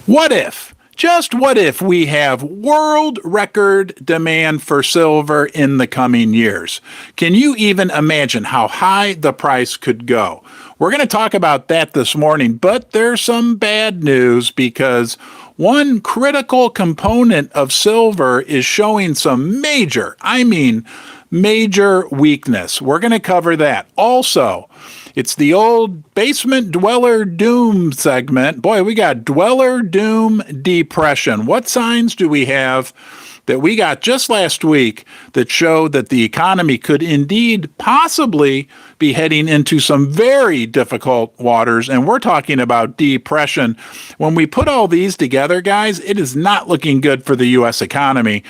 What if, just what if we have world record demand for silver in the coming years? Can you even imagine how high the price could go? We're going to talk about that this morning, but there's some bad news because one critical component of silver is showing some major weakness. We're going to cover that. Also, it's the old basement dweller doom segment. Boy, we got dweller doom depression. What signs do we have that we got just last week that show that the economy could indeed possibly be heading into some very difficult waters? And we're talking about depression. When we put all these together, guys, it is not looking good for the U.S. economy.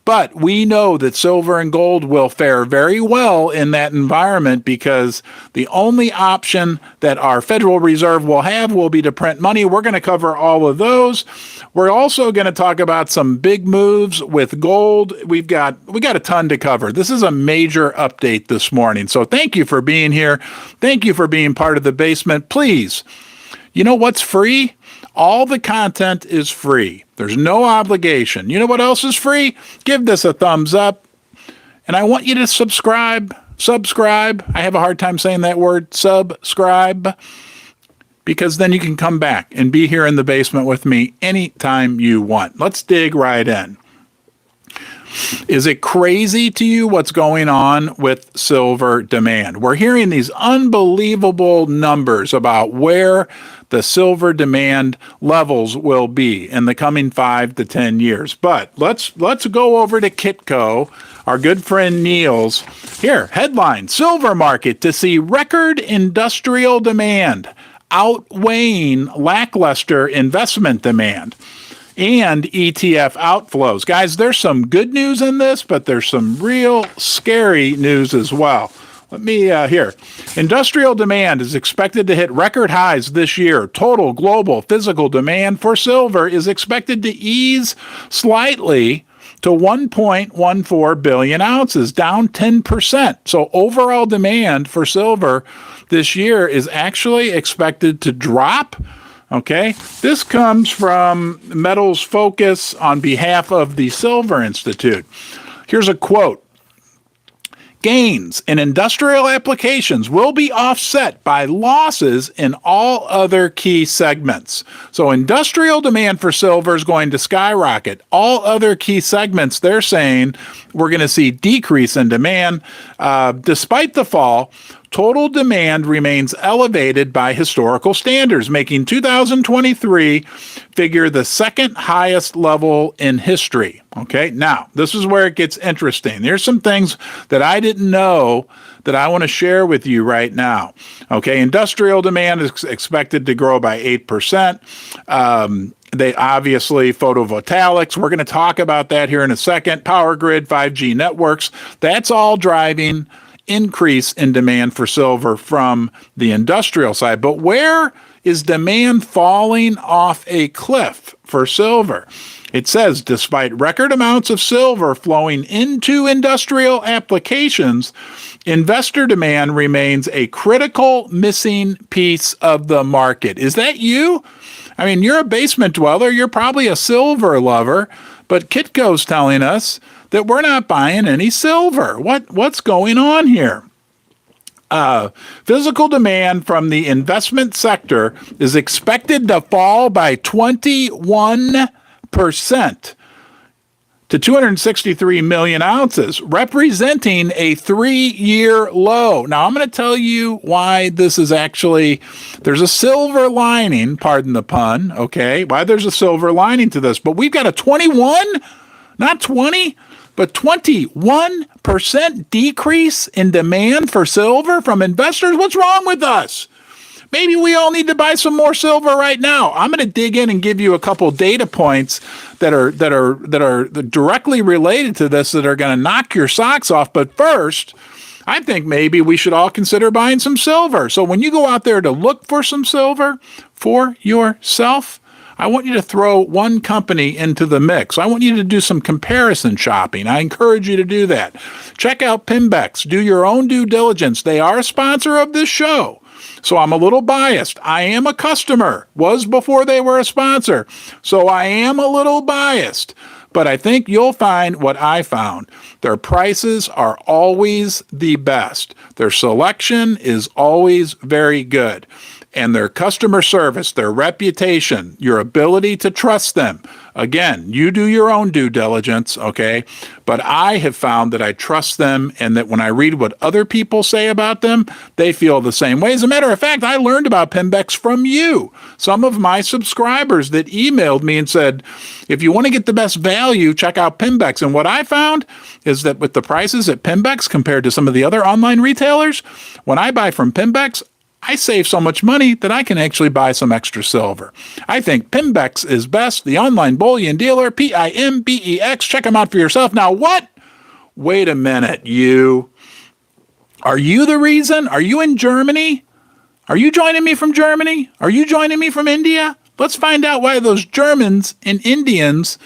But we know that silver and gold will fare very well in that environment because the only option that our Federal Reserve will have will be to print money. We're going to cover all of those. We're also going to talk about some big moves with gold. We got a ton to cover. This is a major update this morning. So thank you for being here. Thank you for being part of the basement. Please, you know what's free? All the content is free. There's no obligation. You know what else is free? Give this a thumbs up. And I want you to subscribe. I have a hard time saying that word, subscribe, because then you can come back and be here in the basement with me anytime you want. Let's dig right in. Is it crazy to you what's going on with silver demand? We're hearing these unbelievable numbers about where the silver demand levels will be in the coming 5 to 10 years. But let's go over to Kitco, our good friend Neil's. Here, headline, silver market to see record industrial demand outweighing lackluster investment demand and ETF outflows. Guys, there's some good news in this, but there's some real scary news as well. Let me here. Industrial demand is expected to hit record highs this year. Total global physical demand for silver is expected to ease slightly to 1.14 billion ounces, down 10%. So overall demand for silver this year is actually expected to drop. Okay, this comes from Metals Focus on behalf of the Silver Institute. Here's a quote. Gains in industrial applications will be offset by losses in all other key segments. So industrial demand for silver is going to skyrocket. All other key segments, they're saying we're going to see decrease in demand. Despite the fall, total demand remains elevated by historical standards, making 2023 figure the second highest level in history. Okay, now this is where it gets interesting. There's some things that I didn't know that I want to share with you right now. Okay, industrial demand is expected to grow by 8%. They obviously photovoltaics. We're going to talk about that here in a second. Power grid, 5G networks. That's all driving increase in demand for silver from the industrial side. But where is demand falling off a cliff for silver? It says, despite record amounts of silver flowing into industrial applications, investor demand remains a critical missing piece of the market. Is that you? I mean, you're a basement dweller. You're probably a silver lover, but Kitco's telling us that we're not buying any silver. What's going on here? Physical demand from the investment sector is expected to fall by 21% to 263 million ounces, representing a 3-year low. Now, I'm going to tell you why this is actually, there's a silver lining, pardon the pun, okay? Why there's a silver lining to this. But we've got a 21, not 20, but 21% decrease in demand for silver from investors. What's wrong with us? Maybe we all need to buy some more silver right now. I'm going to dig in and give you a couple data points that are directly related to this that are going to knock your socks off. But first, I think maybe we should all consider buying some silver. So when you go out there to look for some silver for yourself, I want you to throw one company into the mix. I want you to do some comparison shopping. I encourage you to do that. Check out Pimbex. Do your own due diligence. They are a sponsor of this show. So I'm a little biased. I am a customer, was before they were a sponsor. So I am a little biased. But I think you'll find what I found. Their prices are always the best. Their selection is always very good. And their customer service, their reputation, your ability to trust them. Again, you do your own due diligence, okay? But I have found that I trust them and that when I read what other people say about them, they feel the same way. As a matter of fact, I learned about Pembex from you. Some of my subscribers that emailed me and said, if you want to get the best value, check out Pembex. And what I found is that with the prices at Pembex compared to some of the other online retailers, when I buy from Pembex, I save so much money that I can actually buy some extra silver. I think Pembex is best, the online bullion dealer, Pimbex. Check them out for yourself. Now what? Wait a minute, you. Are you the reason? Are you in Germany? Are you joining me from Germany? Are you joining me from India? Let's find out why those Germans and Indians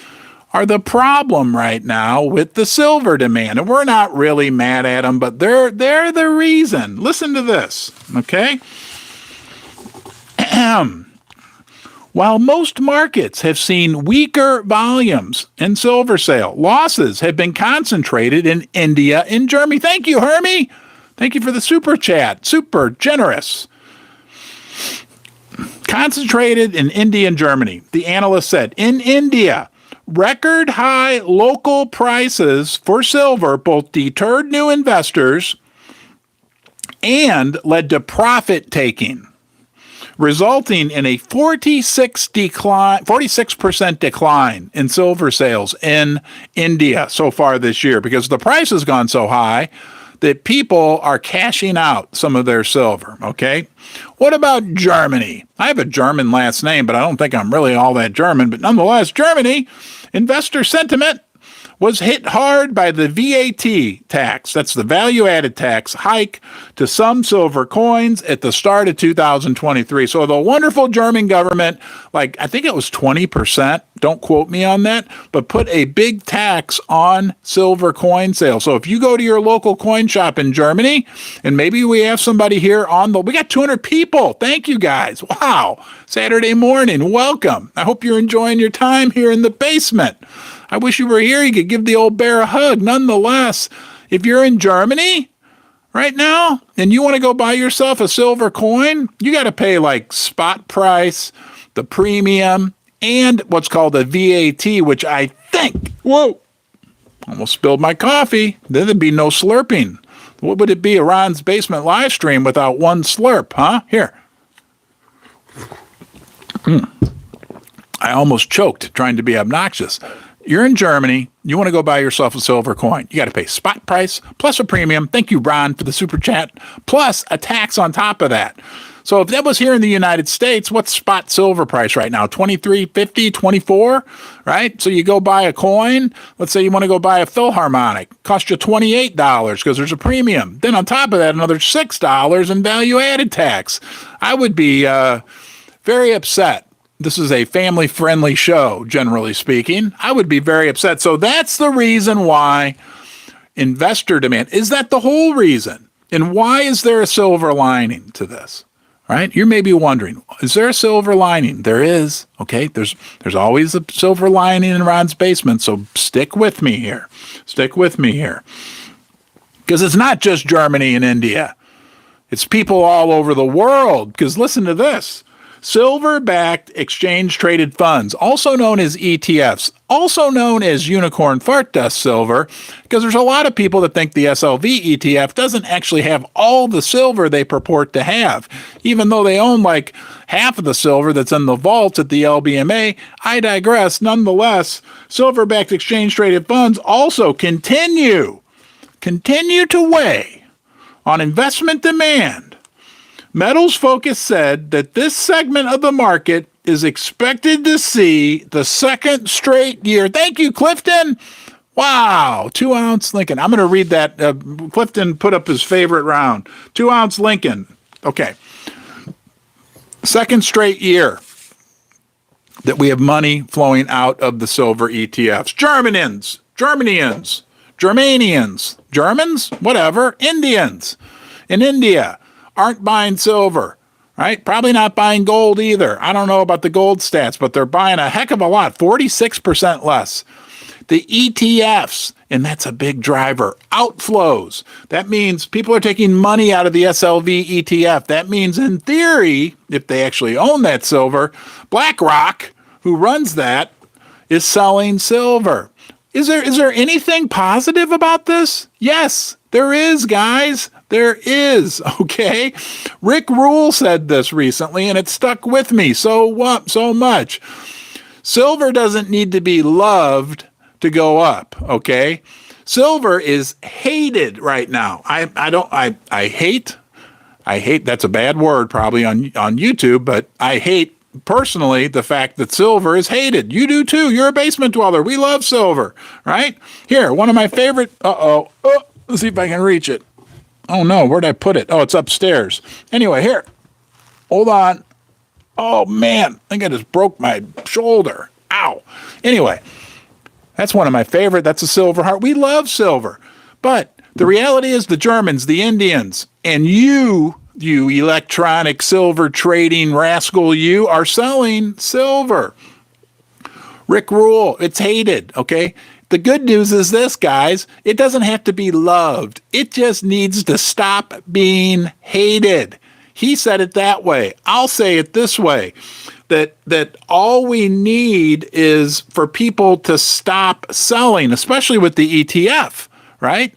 are the problem right now with the silver demand. And we're not really mad at them, but they're the reason. Listen to this, okay? While most markets have seen weaker volumes in silver sale, losses have been concentrated in India and Germany. Thank you, Hermie. Thank you for the super chat. Super generous. Concentrated in India and Germany. The analyst said, in India, record high local prices for silver both deterred new investors and led to profit taking, resulting in a 46% decline in silver sales in India so far this year because the price has gone so high that people are cashing out some of their silver, okay? What about Germany? I have a German last name, but I don't think I'm really all that German. But nonetheless, Germany, investor sentiment was hit hard by the VAT tax. That's the value-added tax hike to some silver coins at the start of 2023. So the wonderful German government, like I think it was 20%, don't quote me on that, but put a big tax on silver coin sales. So if you go to your local coin shop in Germany, and maybe we have somebody here we got 200 people. Thank you guys. Wow. Saturday morning. Welcome. I hope you're enjoying your time here in the basement. I wish you were here. You could give the old bear a hug. Nonetheless, if you're in Germany right now and you want to go buy yourself a silver coin, you got to pay like spot price, the premium, and what's called a VAT, which I think, whoa, almost spilled my coffee. Then there'd be no slurping. What would it be, a Ron's Basement live stream without one slurp, huh? Here. I almost choked trying to be obnoxious. You're in Germany. You want to go buy yourself a silver coin. You got to pay spot price plus a premium. Thank you, Ron, for the super chat. Plus a tax on top of that. So if that was here in the United States, what's spot silver price right now? $23.50, $24, right? So you go buy a coin. Let's say you want to go buy a Philharmonic. Cost you $28 because there's a premium. Then on top of that, another $6 in value-added tax. I would be very upset. This is a family-friendly show, generally speaking. I would be very upset. So that's the reason why investor demand. Is that the whole reason? And why is there a silver lining to this? Right? You may be wondering, is there a silver lining? There is. Okay, there's always a silver lining in Ron's Basement. So stick with me here. Stick with me here. Because it's not just Germany and India. It's people all over the world. Because listen to this. Silver-backed exchange-traded funds, also known as ETFs, also known as unicorn fart dust silver, because there's a lot of people that think the SLV ETF doesn't actually have all the silver they purport to have, even though they own like half of the silver that's in the vaults at the LBMA. I digress. Nonetheless, silver-backed exchange-traded funds also continue to weigh on investment demand. Metals Focus said that this segment of the market is expected to see the second straight year. Thank you, Clifton. Wow, 2-ounce Lincoln. I'm going to read that. Clifton put up his favorite round. 2-ounce Lincoln. Okay. Second straight year that we have money flowing out of the silver ETFs. Germanians, Germans, whatever, Indians in India aren't buying silver, right? Probably not buying gold either. I don't know about the gold stats, but they're buying a heck of a lot, 46% less. The ETFs, and that's a big driver, outflows. That means people are taking money out of the SLV ETF. That means, in theory, if they actually own that silver, BlackRock, who runs that, is selling silver. Is there anything positive about this? Yes, there is, guys. There is, okay? Rick Rule said this recently, and it stuck with me so much. Silver doesn't need to be loved to go up, okay? Silver is hated right now. I hate, that's a bad word probably on YouTube, but I hate personally the fact that silver is hated. You do too. You're a basement dweller. We love silver, right? Here, one of my favorite, let's see if I can reach it. Oh no, where'd I put it? Oh, it's upstairs. Anyway, here, hold on. Oh man, I think I just broke my shoulder. Ow. Anyway, that's one of my favorite. That's a silver heart. We love silver. But the reality is the Germans, the Indians, and you electronic silver trading rascal, you are selling silver. Rick Rule, it's hated, okay? The good news is this, guys. It doesn't have to be loved. It just needs to stop being hated. He said it that way. I'll say it this way. That all we need is for people to stop selling, especially with the ETF, right?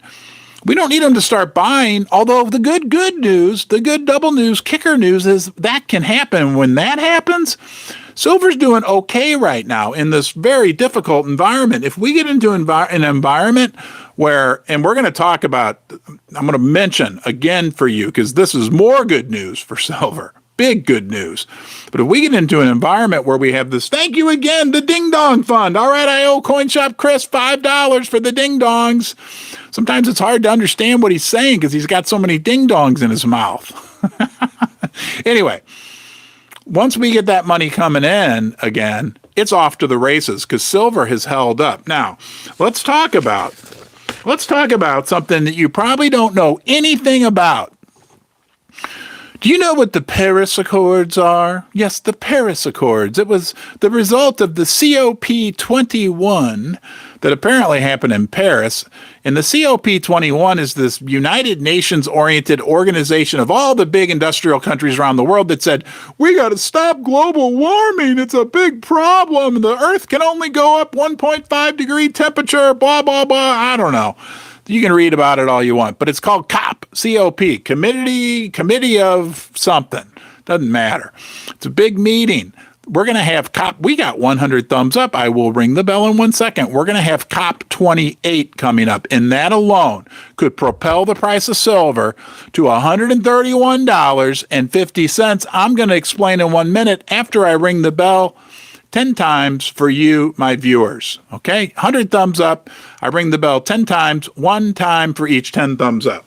We don't need them to start buying, although the good news, the good double news, kicker news is that can happen. When that happens, silver's doing okay right now in this very difficult environment. If we get into an environment where, and we're going to talk about, I'm going to mention again for you, because this is more good news for silver. Big good news. But if we get into an environment where we have this, thank you again, the Ding Dong Fund. All right, I owe CoinShop Chris $5 for the ding dongs. Sometimes it's hard to understand what he's saying because he's got so many ding dongs in his mouth. Anyway, once we get that money coming in again, it's off to the races because silver has held up. Now, let's talk about something that you probably don't know anything about. Do you know what the Paris Accords are? Yes, the Paris Accords. It was the result of the COP21 that apparently happened in Paris. And the COP21 is this United Nations-oriented organization of all the big industrial countries around the world that said, we got to stop global warming. It's a big problem. The Earth can only go up 1.5 degree temperature, blah, blah, blah. I don't know. You can read about it all you want, but it's called COP, C-O-P, Committee of something. Doesn't matter. It's a big meeting. We're going to have COP. We got 100 thumbs up. I will ring the bell in 1 second. We're going to have COP 28 coming up, and that alone could propel the price of silver to $131.50. I'm going to explain in 1 minute after I ring the bell. 10 times for you, my viewers, okay? 100 thumbs up. I ring the bell 10 times, 1 time for each 10 thumbs up.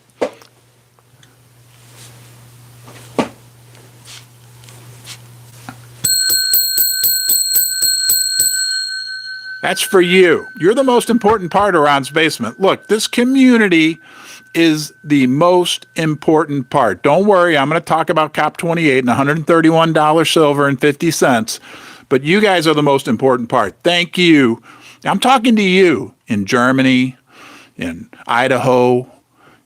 That's for you. You're the most important part of Ron's Basement. Look, this community is the most important part. Don't worry, I'm going to talk about COP28 and $131 silver and 50 cents. But you guys are the most important part. Thank you. I'm talking to you in Germany, in Idaho,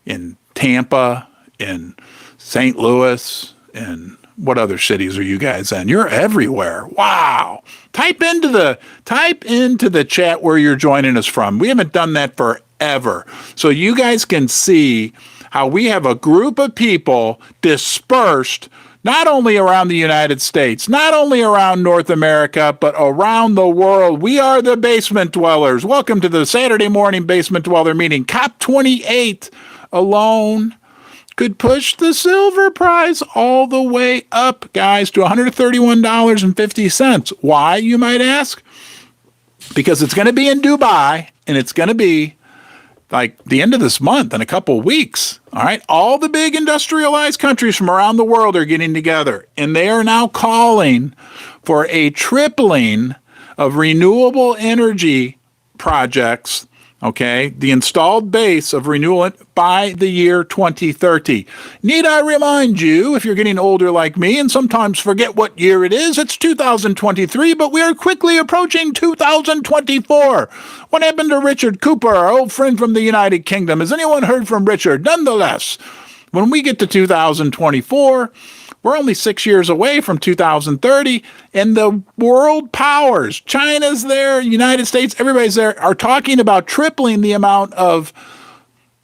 in Tampa, in St. Louis, in what other cities are you guys in? You're everywhere. Wow. Type into the chat where you're joining us from. We haven't done that forever. So you guys can see how we have a group of people dispersed not only around the United States, not only around North America, but around the world. We are the Basement Dwellers. Welcome to the Saturday morning Basement Dweller meeting. COP28 alone could push the silver price all the way up, guys, to $131.50. Why, you might ask? Because it's going to be in Dubai, and it's going to be like the end of this month in a couple of weeks. All right. All the big industrialized countries from around the world are getting together, and they are now calling for a tripling of renewable energy projects. Okay, the installed base of renewable by the year 2030. Need I remind you, if you're getting older like me and sometimes forget what year it is, it's 2023, but we are quickly approaching 2024. What happened to Richard Cooper, our old friend from the United Kingdom? Has anyone heard from Richard? Nonetheless, when we get to 2024, we're only 6 years away from 2030, and the world powers, China's there, United States, everybody's there, are talking about tripling the amount of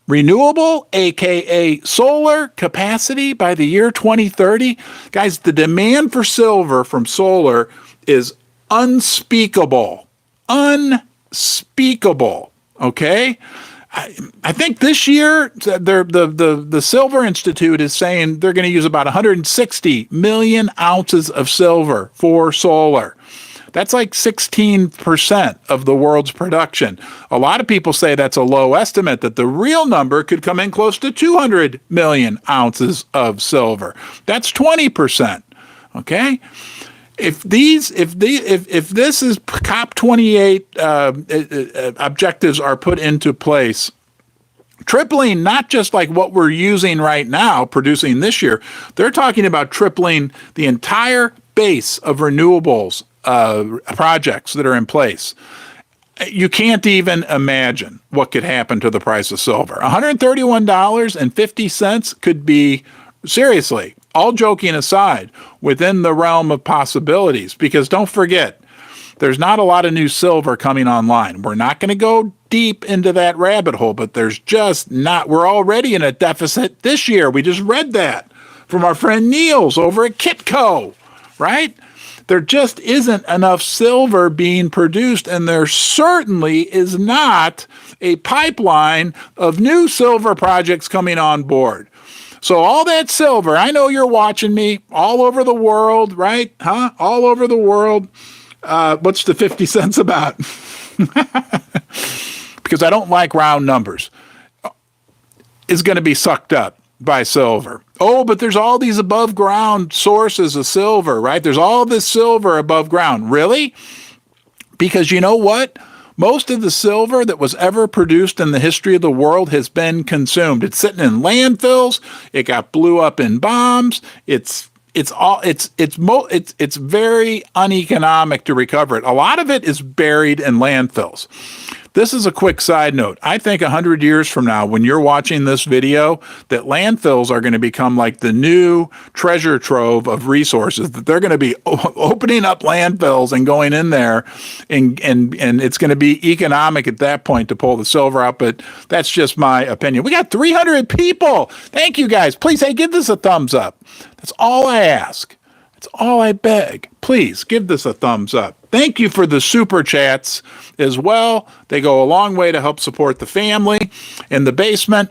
renewable, aka solar capacity by the year 2030. Guys, the demand for silver from solar is unspeakable. Unspeakable. Okay? I think this year, the Silver Institute is saying they're going to use about 160 million ounces of silver for solar. That's like 16% of the world's production. A lot of people say that's a low estimate, that the real number could come in close to 200 million ounces of silver. That's 20%. Okay? If this is COP28 objectives are put into place, tripling not just like what we're using right now, producing this year, they're talking about tripling the entire base of renewables projects that are in place. You can't even imagine what could happen to the price of silver. $131.50 could be, seriously, all joking aside, within the realm of possibilities, because don't forget, there's not a lot of new silver coming online. We're not going to go deep into that rabbit hole, but there's just not. We're already in a deficit this year. We just read that from our friend Niels over at Kitco, right? There just isn't enough silver being produced, and there certainly is not a pipeline of new silver projects coming on board. So all that silver, I know you're watching me all over the world, right? Huh? All over the world. What's the 50 cents about? Because I don't like round numbers. Is going to be sucked up by silver. Oh, but there's all these above ground sources of silver, right? There's all this silver above ground. Really? Because you know what? Most of the silver that was ever produced in the history of the world has been consumed. It's sitting in landfills. It got blew up in bombs. It's very uneconomic to recover it. A lot of it is buried in landfills. This is a quick side note. I think 100 years from now, when you're watching this video, that landfills are going to become like the new treasure trove of resources, that they're going to be opening up landfills and going in there, and it's going to be economic at that point to pull the silver out, but that's just my opinion. We got 300 people. Thank you, guys. Please, hey, give this a thumbs up. That's all I ask. That's all I beg. Please give this a thumbs up. Thank you for the super chats as well. They go a long way to help support the family in the basement.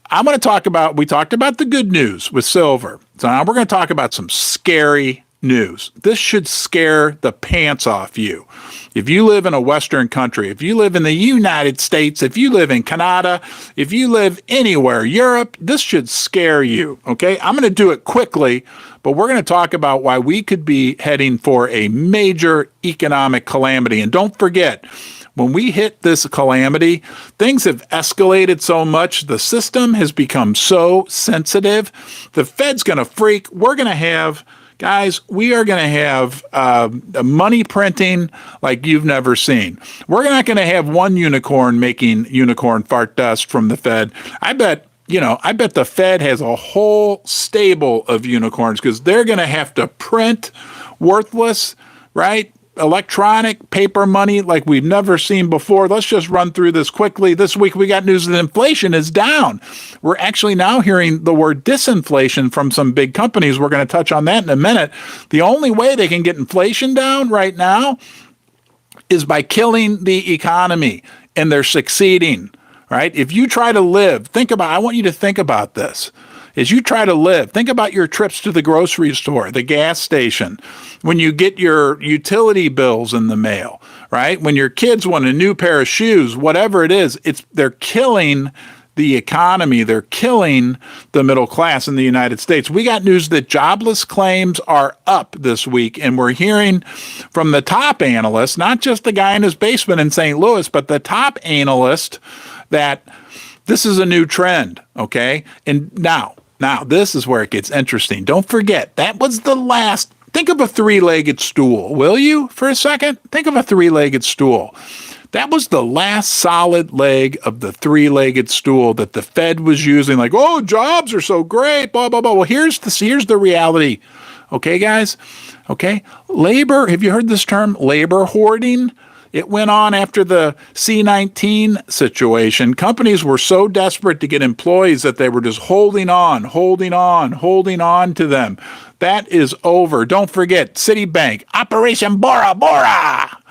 I'm going to talk about, we talked about the good news with silver. So now we're going to talk about some scary news. This should scare the pants off you. If you live in a Western country, if you live in the United States, if you live in Canada, if you live anywhere, Europe, this should scare you, okay? I'm going to do it quickly, but we're going to talk about why we could be heading for a major economic calamity. And don't forget, when we hit this calamity, things have escalated so much. The system has become so sensitive. The Fed's going to freak. We're going to have, guys, we are going to have money printing like you've never seen. We're not going to have one unicorn making unicorn fart dust from the Fed. I bet the Fed has a whole stable of unicorns, because they're going to have to print worthless, right, electronic paper money like we've never seen before. Let's just run through this quickly. This week we got news that inflation is down. We're actually now hearing the word disinflation from some big companies. We're going to touch on that in a minute. The only way they can get inflation down right now is by killing the economy, and they're succeeding, right? If you try to live, I want you to think about this. As you try to live, think about your trips to the grocery store, the gas station, when you get your utility bills in the mail, right? When your kids want a new pair of shoes, whatever it is, they're killing the economy. They're killing the middle class in the United States. We got news that jobless claims are up this week, and we're hearing from the top analyst, not just the guy in his basement in St. Louis, but the top analyst, that this is a new trend, okay? And now this is where it gets interesting. Don't forget, that was the last. Think of a three-legged stool, will you, for a second? Think of a three-legged stool. That was the last solid leg of the three-legged stool that the Fed was using, like, oh, jobs are so great, blah, blah, blah. Well, here's the reality. Okay, guys? Okay? Labor, have you heard this term, labor hoarding? It went on after the C-19 situation. Companies were so desperate to get employees that they were just holding on to them. That is over. Don't forget, Citibank, Operation Bora Bora.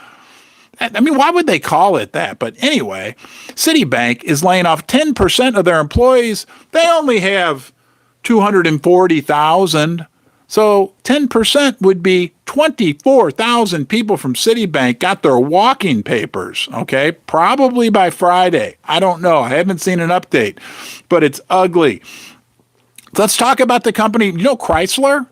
I mean, why would they call it that? But anyway, Citibank is laying off 10% of their employees. They only have 240,000. So 10% would be 24,000 people from Citibank got their walking papers, okay? Probably by Friday. I don't know. I haven't seen an update, but it's ugly. Let's talk about the company. You know Chrysler?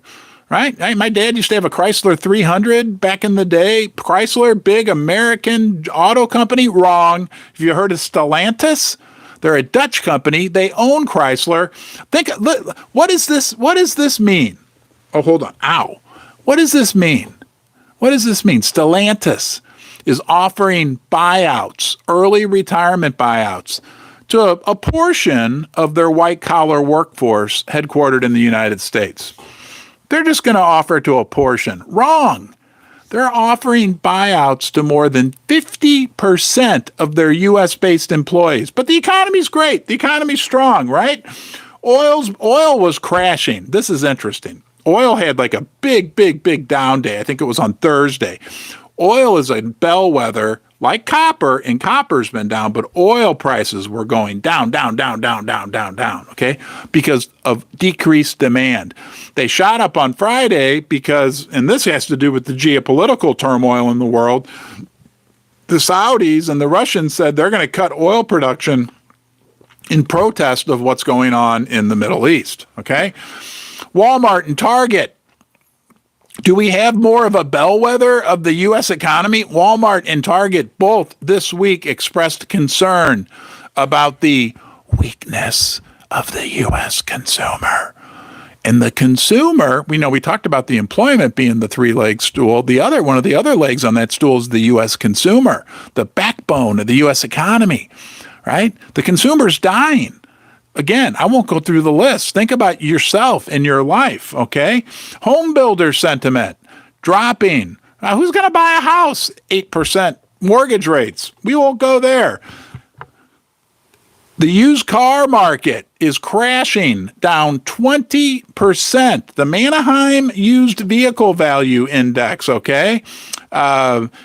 Right? My dad used to have a Chrysler 300 back in the day. Chrysler, big American auto company. Wrong. Have you heard of Stellantis? They're a Dutch company. They own Chrysler. What does this mean? Oh, hold on. Ow. What does this mean? What does this mean? Stellantis is offering buyouts, early retirement buyouts, to a portion of their white-collar workforce headquartered in the United States. They're just going to offer to a portion. Wrong. They're offering buyouts to more than 50% of their U.S.-based employees. But the economy's great. The economy's strong, right? Oil was crashing. This is interesting. Oil had like a big down day. I think it was on Thursday. Oil is a bellwether like copper, and copper's been down, but oil prices were going down, okay, because of decreased demand. They shot up on Friday because, and this has to do with the geopolitical turmoil in the world, the Saudis and the Russians said they're going to cut oil production in protest of what's going on in the Middle East, okay? Walmart and Target. Do we have more of a bellwether of the U.S. economy? Walmart and Target both this week expressed concern about the weakness of the U.S. consumer. And the consumer, we talked about the employment being the three-legged stool. One of the other legs on that stool is the U.S. consumer, the backbone of the U.S. economy, right? The consumer's dying. Again, I won't go through the list. Think about yourself and your life, okay? Home builder sentiment dropping. Who's going to buy a house? 8% mortgage rates. We won't go there. The used car market is crashing, down 20%. The Manheim Used Vehicle Value Index, okay?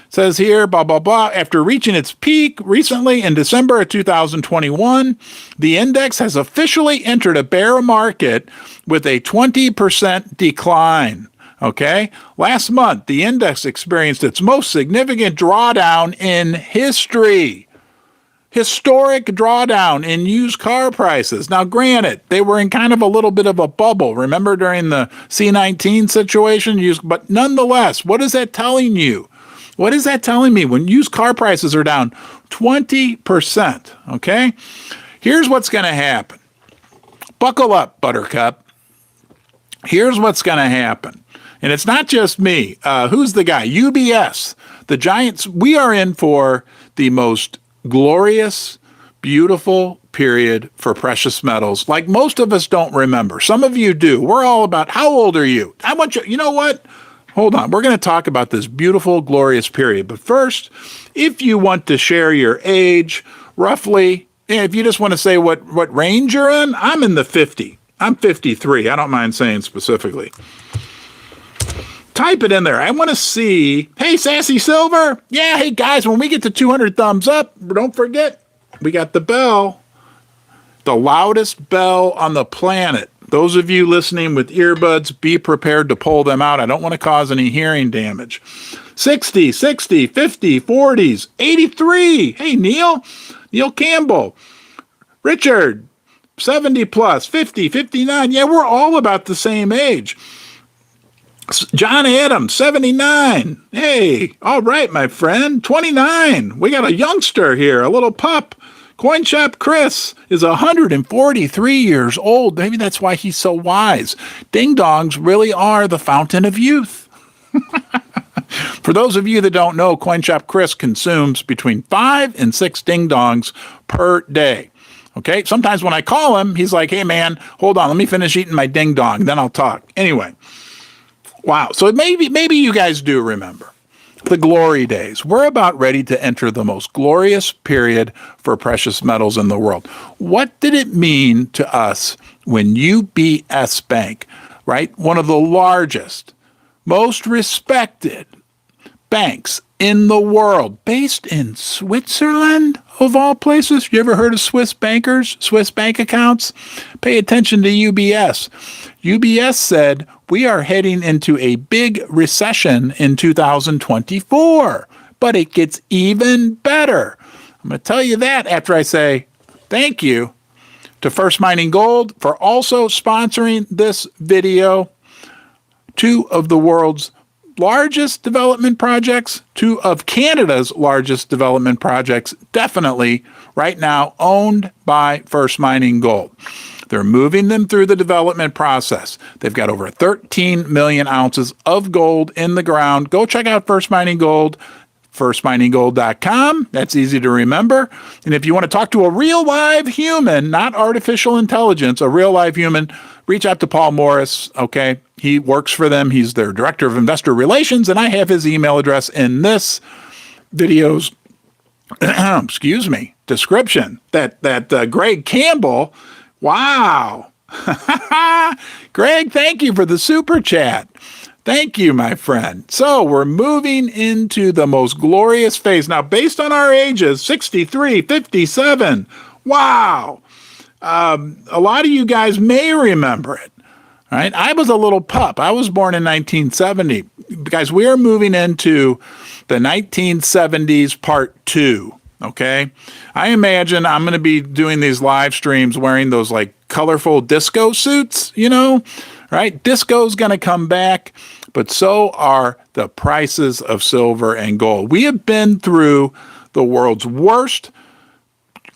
Says here, blah, blah, blah. After reaching its peak recently in December of 2021, the index has officially entered a bear market with a 20% decline. Okay? Last month, the index experienced its most significant drawdown in history. Historic drawdown in used car prices. Now, granted, they were in kind of a little bit of a bubble. Remember during the C-19 situation? But nonetheless, what is that telling you? What is that telling me when used car prices are down 20%? Okay? Here's what's going to happen. Buckle up, Buttercup. Here's what's going to happen. And it's not just me. Who's the guy? UBS. The Giants. We are in for the most glorious, beautiful period for precious metals, like most of us don't remember. Some of you do. We're all about, how old are you? I want you know what? Hold on. We're going to talk about this beautiful, glorious period. But first, if you want to share your age, roughly, if you just want to say what range you're in, I'm in the 50. I'm 53. I don't mind saying specifically. Type it in there. I want to see. Hey, Sassy Silver. Yeah, hey, guys, when we get to 200 thumbs up, don't forget, we got the bell. The loudest bell on the planet. Those of you listening with earbuds, be prepared to pull them out. I don't want to cause any hearing damage. 60, 50, 40s, 83. Hey, Neil Campbell. Richard, 70 plus, 50, 59. Yeah, we're all about the same age. John Adams, 79. Hey, all right, my friend, 29. We got a youngster here, a little pup. Coin Shop Chris is 143 years old. Maybe that's why he's so wise. Ding dongs really are the fountain of youth. For those of you that don't know, Coin Shop Chris consumes between 5 and 6 ding dongs per day. Okay, sometimes when I call him, he's like, hey man, hold on, let me finish eating my ding dong, then I'll talk. Anyway, wow. So maybe you guys do remember the glory days. We're about ready to enter the most glorious period for precious metals in the world. What did it mean to us when UBS Bank, right, one of the largest, most respected banks in the world, based in Switzerland, of all places? You ever heard of Swiss bankers, Swiss bank accounts? Pay attention to UBS. UBS said, we are heading into a big recession in 2024, but it gets even better. I'm going to tell you that after I say thank you to First Mining Gold for also sponsoring this video. 2 of the world's largest development projects, 2 of Canada's largest development projects, definitely right now owned by First Mining Gold. They're moving them through the development process. They've got over 13 million ounces of gold in the ground. Go check out First Mining Gold, firstmininggold.com. That's easy to remember. And if you want to talk to a real live human, not artificial intelligence, a real live human, reach out to Paul Morris, okay? He works for them. He's their director of investor relations, and I have his email address in this video's description. That Greg Campbell, wow. Greg, thank you for the super chat. Thank you, my friend. So we're moving into the most glorious phase. Now, based on our ages, 63, 57, wow. A lot of you guys may remember it, right? I was a little pup. I was born in 1970. Guys, we are moving into the 1970s part 2, okay? I imagine I'm going to be doing these live streams wearing those like colorful disco suits, you know, right? Disco's going to come back, but so are the prices of silver and gold. We have been through the world's worst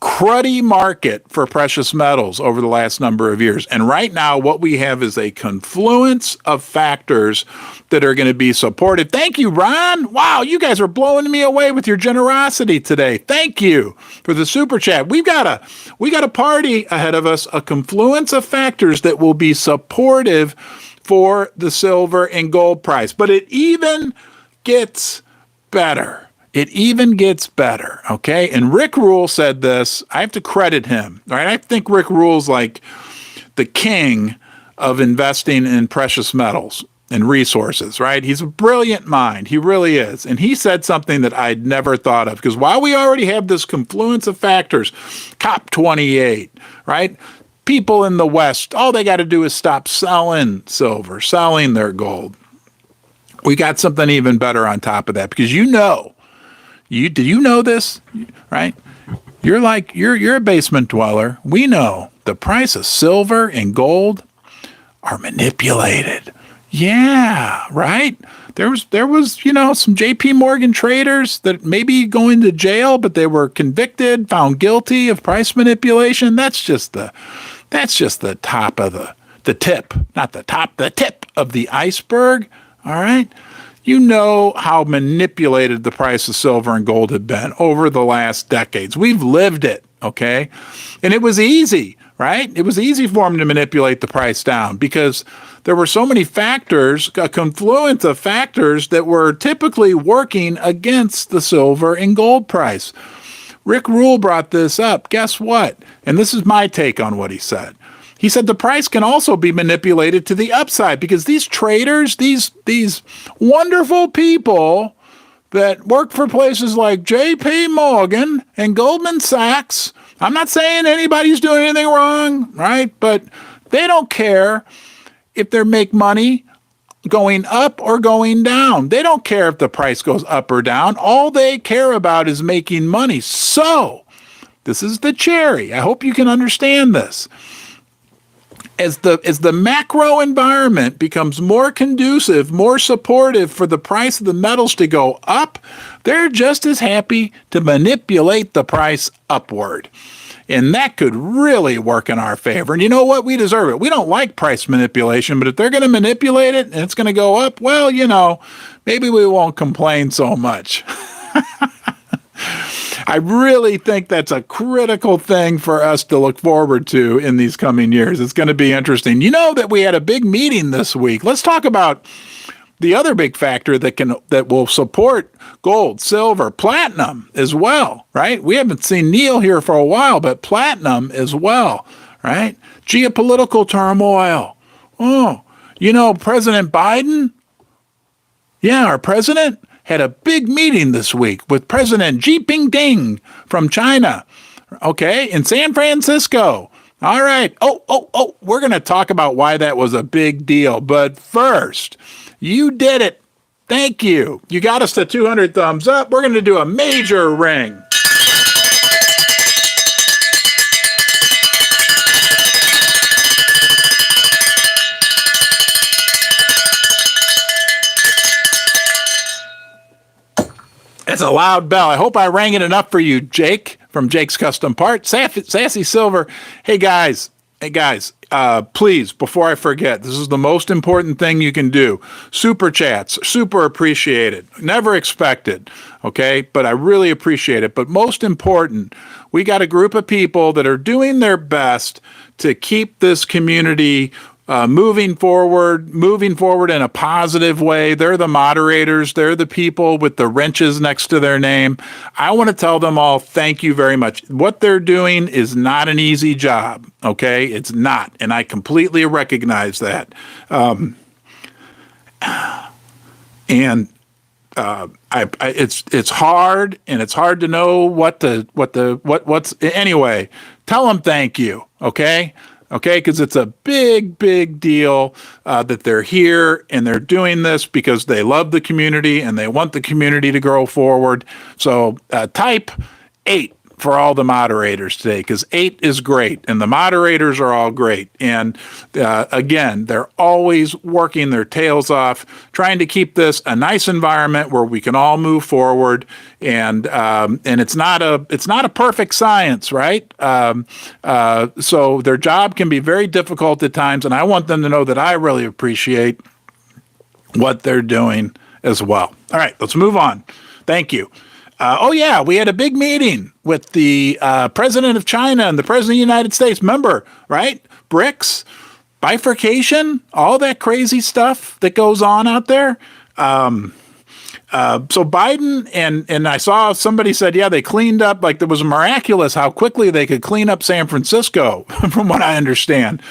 cruddy market for precious metals over the last number of years. And right now, what we have is a confluence of factors that are going to be supported. Thank you, Ron. Wow, you guys are blowing me away with your generosity today. Thank you for the super chat. We got a party ahead of us, a confluence of factors that will be supportive for the silver and gold price. But it even gets better. It even gets better, okay? And Rick Rule said this. I have to credit him, right? I think Rick Rule's like the king of investing in precious metals and resources, right? He's a brilliant mind. He really is. And he said something that I'd never thought of, because while we already have this confluence of factors, COP28, right? People in the West, all they got to do is stop selling silver, selling their gold. We got something even better on top of that, because did you know this, right? You're a basement dweller. We know the price of silver and gold are manipulated. Yeah, right? There was some JP Morgan traders that may be going to jail, but they were convicted, found guilty of price manipulation. That's just the top of the tip, not the top, the tip of the iceberg. All right? You know how manipulated the price of silver and gold have been over the last decades. We've lived it, okay? And it was easy, right? It was easy for them to manipulate the price down because there were so many factors, a confluence of factors that were typically working against the silver and gold price. Rick Rule brought this up. Guess what? And this is my take on what he said. He said the price can also be manipulated to the upside because these traders, these wonderful people that work for places like JP Morgan and Goldman Sachs, I'm not saying anybody's doing anything wrong, right? But they don't care if they make money going up or going down. They don't care if the price goes up or down. All they care about is making money. So This is the cherry. I hope you can understand this. As the macro environment becomes more conducive, more supportive for the price of the metals to go up, they're just as happy to manipulate the price upward. And that could really work in our favor. And you know what? We deserve it. We don't like price manipulation, but if they're going to manipulate it and it's going to go up, well, maybe we won't complain so much. I really think that's a critical thing for us to look forward to in these coming years. It's going to be interesting. You know that we had a big meeting this week. Let's talk about the other big factor that will support gold, silver, platinum as well, right? We haven't seen Neil here for a while, but platinum as well, right? Geopolitical turmoil. Oh, President Biden? Yeah, our president had a big meeting this week with President Xi Jinping from China, okay, in San Francisco. All right. Oh, we're going to talk about why that was a big deal. But first, you did it. Thank you. You got us to 200 thumbs up. We're going to do a major ring. That's a loud bell. I hope I rang it enough for you, Jake, from Jake's Custom Parts. Sassy Silver. Hey, guys, please, before I forget, this is the most important thing you can do. Super chats, super appreciated. Never expected, okay? But I really appreciate it. But most important, we got a group of people that are doing their best to keep this community moving forward in a positive way. They're the moderators. They're the people with the wrenches next to their name. I want to tell them all, thank you very much. What they're doing is not an easy job. Okay. It's not. And I completely recognize that. It's hard, and it's hard to know what's anyway. Tell them thank you. Okay. Okay, because it's a big, big deal that they're here and they're doing this because they love the community and they want the community to grow forward. So type 8 for all the moderators today, because 8 is great and the moderators are all great. And again, they're always working their tails off, trying to keep this a nice environment where we can all move forward. And it's not a perfect science, right? So their job can be very difficult at times, and I want them to know that I really appreciate what they're doing as well. All right, let's move on. Thank you. We had a big meeting with the president of China and the president of the United States. Remember, right? BRICS, bifurcation, all that crazy stuff that goes on out there. So Biden and I saw somebody said, yeah, they cleaned up, like it was miraculous how quickly they could clean up San Francisco, from what I understand.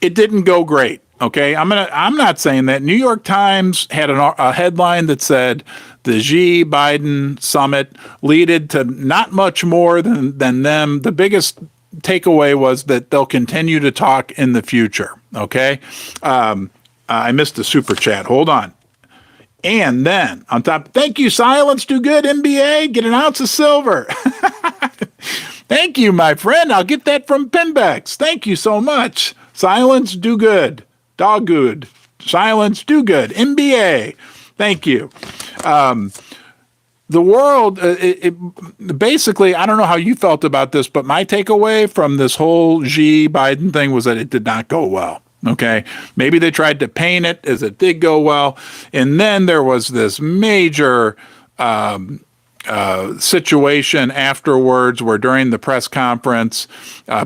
It didn't go great. Okay, I'm not saying that. New York Times had a headline that said the Xi Biden summit leaded to not much more than them. The biggest takeaway was that they'll continue to talk in the future. Okay, I missed the super chat. Hold on. And then on top, thank you, Silence Do Good MBA. Get an ounce of silver. Thank you, my friend. I'll get that from Pimbex. Thank you so much. Silence Do Good. Dog good. Silence Do Good. MBA. Thank you. The world, basically, I don't know how you felt about this, but my takeaway from this whole Xi Biden thing was that it did not go well. Okay. Maybe they tried to paint it as it did go well. And then there was this major situation afterwards where during the press conference,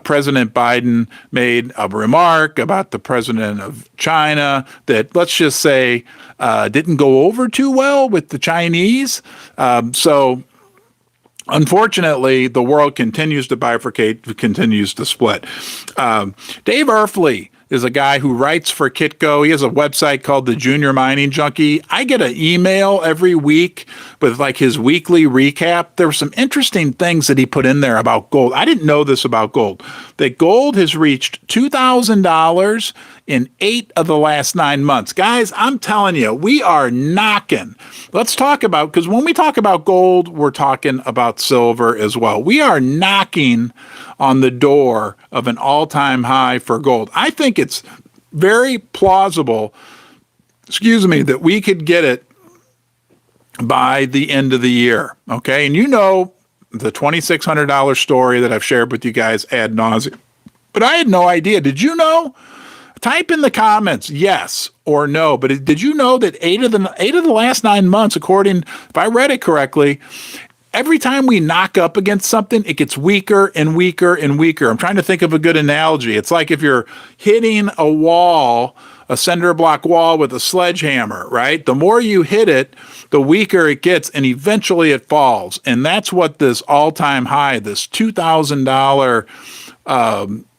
President Biden made a remark about the president of China that, let's just say, didn't go over too well with the Chinese. So unfortunately, the world continues to bifurcate, continues to split. Dave Erfley is a guy who writes for Kitco. He has a website called The Junior Mining Junkie. I get an email every week with like his weekly recap. There were some interesting things that he put in there about gold. I didn't know this about gold, that gold has reached $2,000 in 8 of the last 9 months. Guys, I'm telling you, we are knocking. Let's talk about, because when we talk about gold, we're talking about silver as well. We are knocking on the door of an all-time high for gold. I think it's very plausible, that we could get it by the end of the year. Okay. And you know the $2,600 story that I've shared with you guys ad nauseum. But I had no idea. Did you know? Type in the comments yes or no. But did you know that 8 of the last 9 months, according, if I read it correctly, every time we knock up against something, it gets weaker and weaker and weaker. I'm trying to think of a good analogy. It's like if you're hitting a wall, a cinder block wall with a sledgehammer, right? The more you hit it, the weaker it gets, and eventually it falls. And that's what this all-time high, this $2,000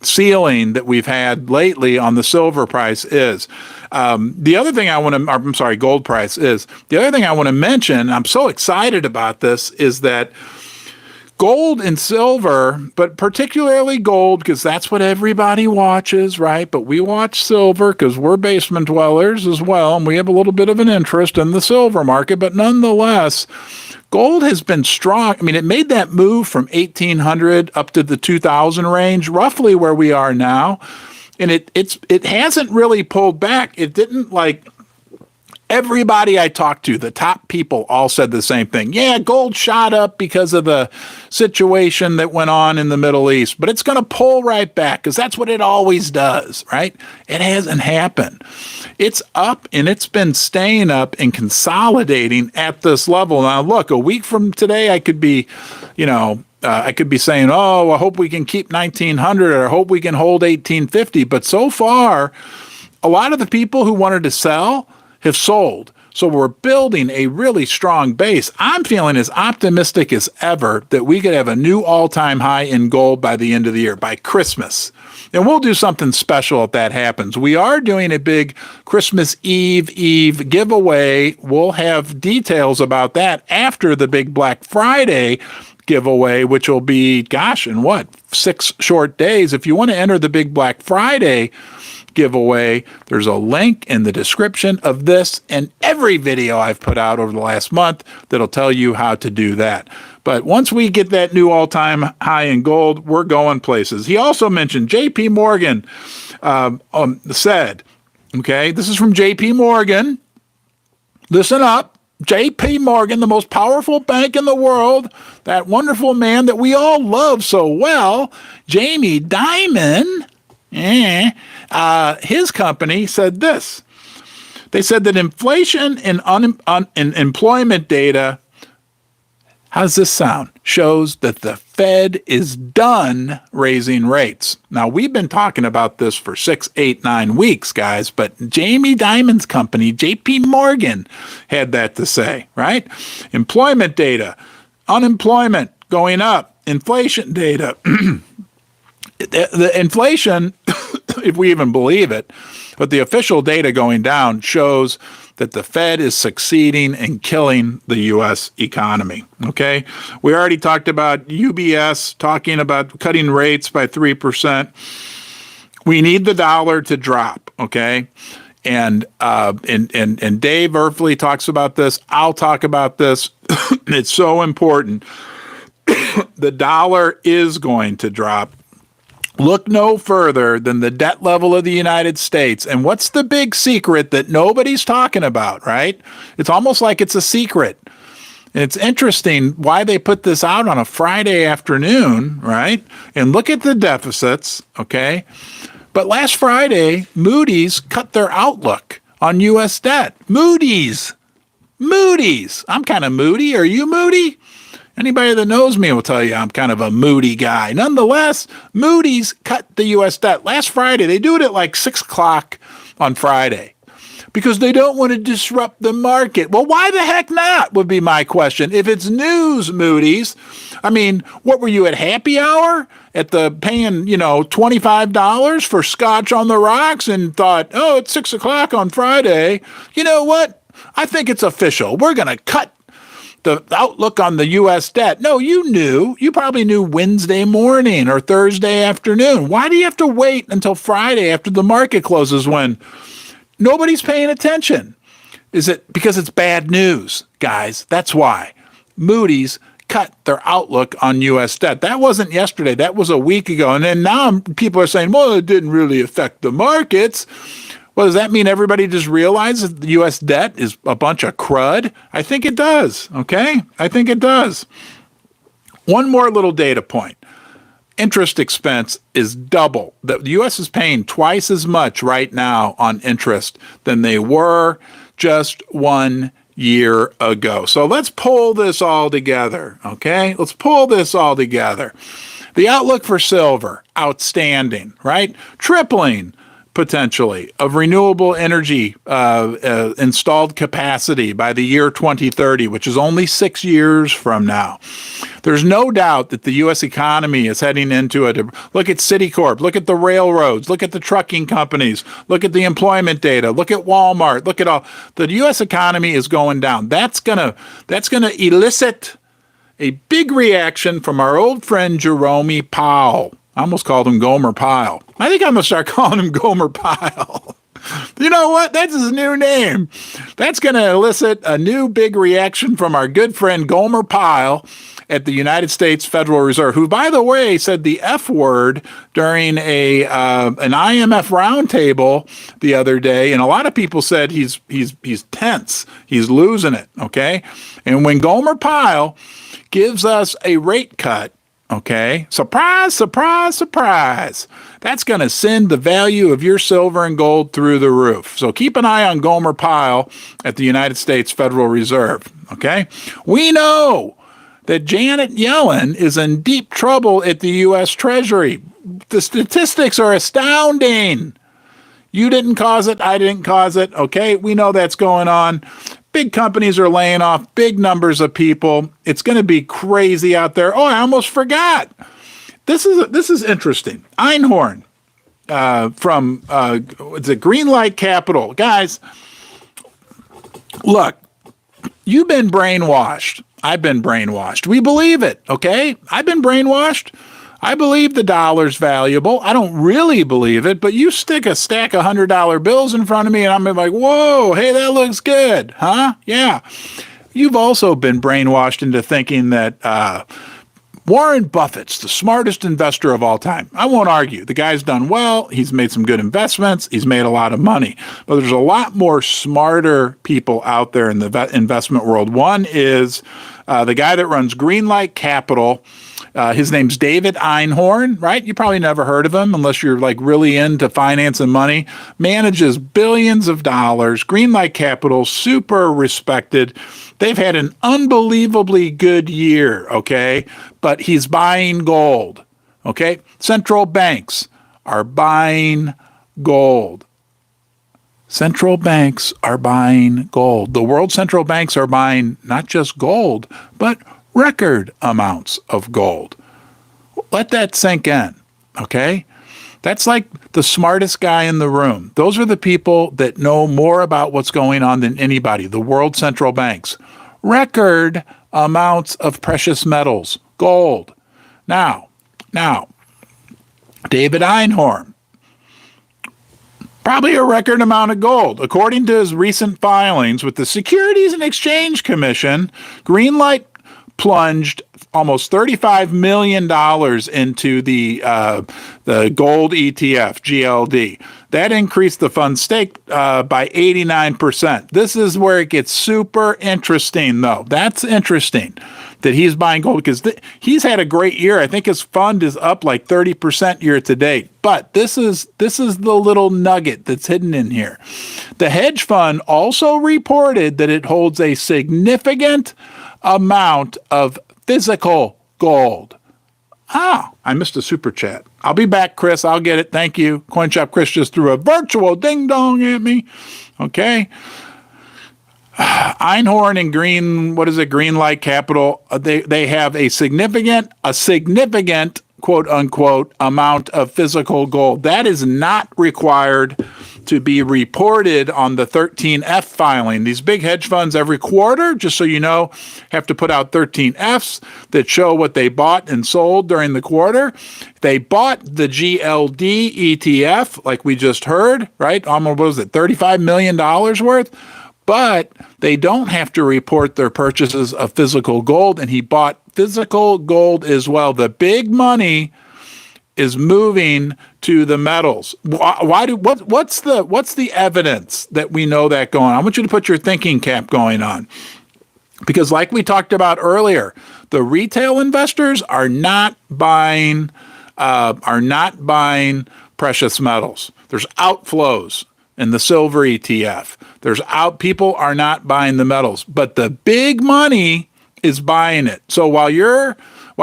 ceiling that we've had lately on the silver price is. The other thing gold price is. The other thing I want to mention, I'm so excited about this, is that gold and silver, but particularly gold, because that's what everybody watches, right? But we watch silver because we're basement dwellers as well, and we have a little bit of an interest in the silver market. But nonetheless, gold has been strong. I mean, it made that move from 1,800 up to the 2,000 range, roughly where we are now. And it hasn't really pulled back. It didn't like... Everybody I talked to, the top people, all said the same thing. Yeah, gold shot up because of the situation that went on in the Middle East, but it's going to pull right back because that's what it always does, right? It hasn't happened. It's up, and it's been staying up and consolidating at this level. Now, look, a week from today, I could be, saying, oh, I hope we can keep 1,900, or I hope we can hold 1,850. But so far, a lot of the people who wanted to sell have sold. So we're building a really strong base. I'm feeling as optimistic as ever that we could have a new all-time high in gold by the end of the year, by Christmas. And we'll do something special if that happens. We are doing a big Christmas Eve giveaway. We'll have details about that after the big Black Friday giveaway, which will be, 6 short days. If you want to enter the big Black Friday giveaway, there's a link in the description of this and every video I've put out over the last month that'll tell you how to do that. But once we get that new all-time high in gold, we're going places. He also mentioned JP Morgan said, okay, this is from JP Morgan. Listen up. JP Morgan, the most powerful bank in the world, that wonderful man that we all love so well, Jamie Dimon, his company said this. They said that inflation and employment data, how does this sound? Shows that the Fed is done raising rates. Now, we've been talking about this for 6, 8, 9 weeks, guys, but Jamie Dimon's company, JP Morgan, had that to say, right? Employment data, unemployment going up, inflation data. The inflation, if we even believe it, but the official data going down shows that the Fed is succeeding in killing the U.S. economy, okay? We already talked about UBS talking about cutting rates by 3%. We need the dollar to drop, okay? And Dave Erfley talks about this. I'll talk about this. It's so important. The dollar is going to drop. Look no further than the debt level of the United States. And what's the big secret that nobody's talking about, right? It's almost like it's a secret. And it's interesting why they put this out on a Friday afternoon, right? And look at the deficits, okay? But last Friday, Moody's cut their outlook on U.S. debt. Moody's. I'm kind of moody. Are you moody? Anybody that knows me will tell you I'm kind of a moody guy. Nonetheless, Moody's cut the U.S. debt last Friday. They do it at like 6 o'clock on Friday because they don't want to disrupt the market. Well, why the heck not would be my question. If it's news, Moody's, I mean, what were you at happy hour at the paying, $25 for scotch on the rocks and thought, oh, it's 6 o'clock on Friday. You know what? I think it's official. We're going to cut the outlook on the U.S. debt. No, you knew. You probably knew Wednesday morning or Thursday afternoon. Why do you have to wait until Friday after the market closes when nobody's paying attention? Is it because it's bad news, guys? That's why. Moody's cut their outlook on U.S. debt. That wasn't yesterday. That was a week ago. And then now people are saying, well, it didn't really affect the markets. Well, does that mean everybody just realizes the U.S. debt is a bunch of crud? I think it does, okay? I think it does. One more little data point. Interest expense is double. The U.S. is paying twice as much right now on interest than they were just 1 year ago. So let's pull this all together, okay? Let's pull this all together. The outlook for silver, outstanding, right? Tripling, potentially, of renewable energy installed capacity by the year 2030, which is only 6 years from now. There's no doubt that the U.S. economy is heading into it. Look at Citicorp, look at the railroads, look at the trucking companies, look at the employment data, look at Walmart, look at all. The U.S. economy is going down. That's gonna elicit a big reaction from our old friend Jerome Powell. I almost called him Gomer Pyle. I think I'm going to start calling him Gomer Pyle. You know what? That's his new name. That's going to elicit a new big reaction from our good friend Gomer Pyle at the United States Federal Reserve, who, by the way, said the F word during an IMF roundtable the other day, and a lot of people said he's tense, he's losing it. Okay, and when Gomer Pyle gives us a rate cut, okay, surprise, surprise, surprise, that's going to send the value of your silver and gold through the roof. So keep an eye on Gomer Pyle at the United States Federal Reserve, okay? We know that Janet Yellen is in deep trouble at the U.S. Treasury. The statistics are astounding. You didn't cause it, I didn't cause it, okay? We know that's going on. Big companies are laying off big numbers of people. It's going to be crazy out there. Oh, I almost forgot. This is interesting. Einhorn from it's a Greenlight Capital. Guys, look, you've been brainwashed. I've been brainwashed. We believe it, okay? I've been brainwashed. I believe the dollar's valuable. I don't really believe it, but you stick a stack of $100 bills in front of me and I'm like, whoa, hey, that looks good, huh? Yeah. You've also been brainwashed into thinking that Warren Buffett's the smartest investor of all time. I won't argue. The guy's done well. He's made some good investments. He's made a lot of money. But there's a lot more smarter people out there in the investment world. One is the guy that runs Greenlight Capital. His name's David Einhorn, right? You probably never heard of him unless you're like really into finance and money. Manages billions of dollars. Greenlight Capital, super respected. They've had an unbelievably good year, okay? But he's buying gold, okay? Central banks are buying gold. Central banks are buying gold. The world central banks are buying not just gold, but record amounts of gold. Let that sink in, okay? That's like the smartest guy in the room. Those are the people that know more about what's going on than anybody, the world central banks. Record amounts of precious metals, gold. Now, David Einhorn, probably a record amount of gold. According to his recent filings with the Securities and Exchange Commission, Greenlight plunged almost $35 million into the gold ETF, GLD. That increased the fund stake by 89%. This is where it gets super interesting, though. That's interesting that he's buying gold because he's had a great year. I think his fund is up like 30% year to date. But this is the little nugget that's hidden in here. The hedge fund also reported that it holds a significant amount of physical gold. I missed a super chat. I'll be back, Chris. I'll get it. Thank you. CoinShop Chris just threw a virtual ding dong at me. Okay. Einhorn and Greenlight Capital, they have a significant quote unquote amount of physical gold. That is not required to be reported on the 13F filing. These big hedge funds every quarter, just so you know, have to put out 13Fs that show what they bought and sold during the quarter. They bought the GLD ETF, like we just heard, right? Almost, what was it, $35 million worth? But they don't have to report their purchases of physical gold, and he bought physical gold as well. The big money is moving to the metals. What's the evidence that we know that going on? I want you to put your thinking cap going on. Because like we talked about earlier, the retail investors are not buying precious metals. There's outflows in the silver ETF. People are not buying the metals, but the big money is buying it. So while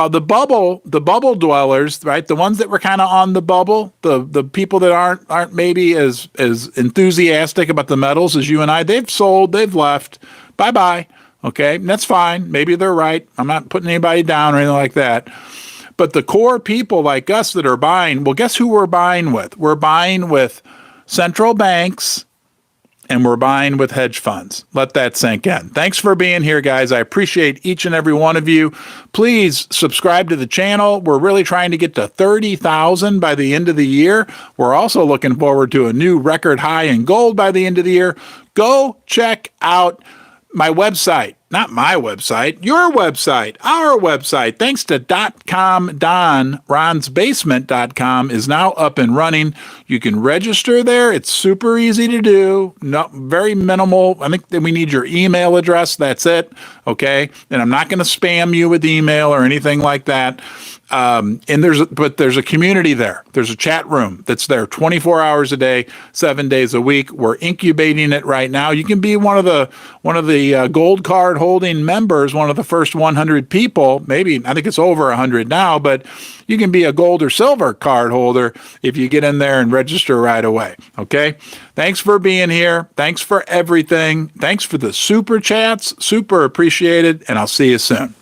the bubble dwellers, right, the ones that were kind of on the bubble, the people that aren't maybe as enthusiastic about the metals as you and I, they've sold, they've left, bye-bye. Okay, and that's fine. Maybe they're right. I'm not putting anybody down or anything like that. But the core people like us that are buying, well, guess who we're buying with? We're buying with central banks, and we're buying with hedge funds. Let that sink in. Thanks for being here, guys. I appreciate each and every one of you. Please subscribe to the channel. We're really trying to get to 30,000 by the end of the year. We're also looking forward to a new record high in gold by the end of the year. Go check out my website, not my website, your website, our website. Thanks to .com Don, ronsbasement.com is now up and running. You can register there. It's super easy to do. No, very minimal. I think that we need your email address. That's it. Okay. And I'm not going to spam you with email or anything like that. And there's a community there. There's a chat room that's there 24 hours a day, 7 days a week. We're incubating it right now. You can be one of the gold card holding members, one of the first 100 people. Maybe I think it's over 100 now, but you can be a gold or silver card holder if you get in there and register right away. Okay. Thanks for being here. Thanks for everything. Thanks for the super chats. Super appreciated. And I'll see you soon.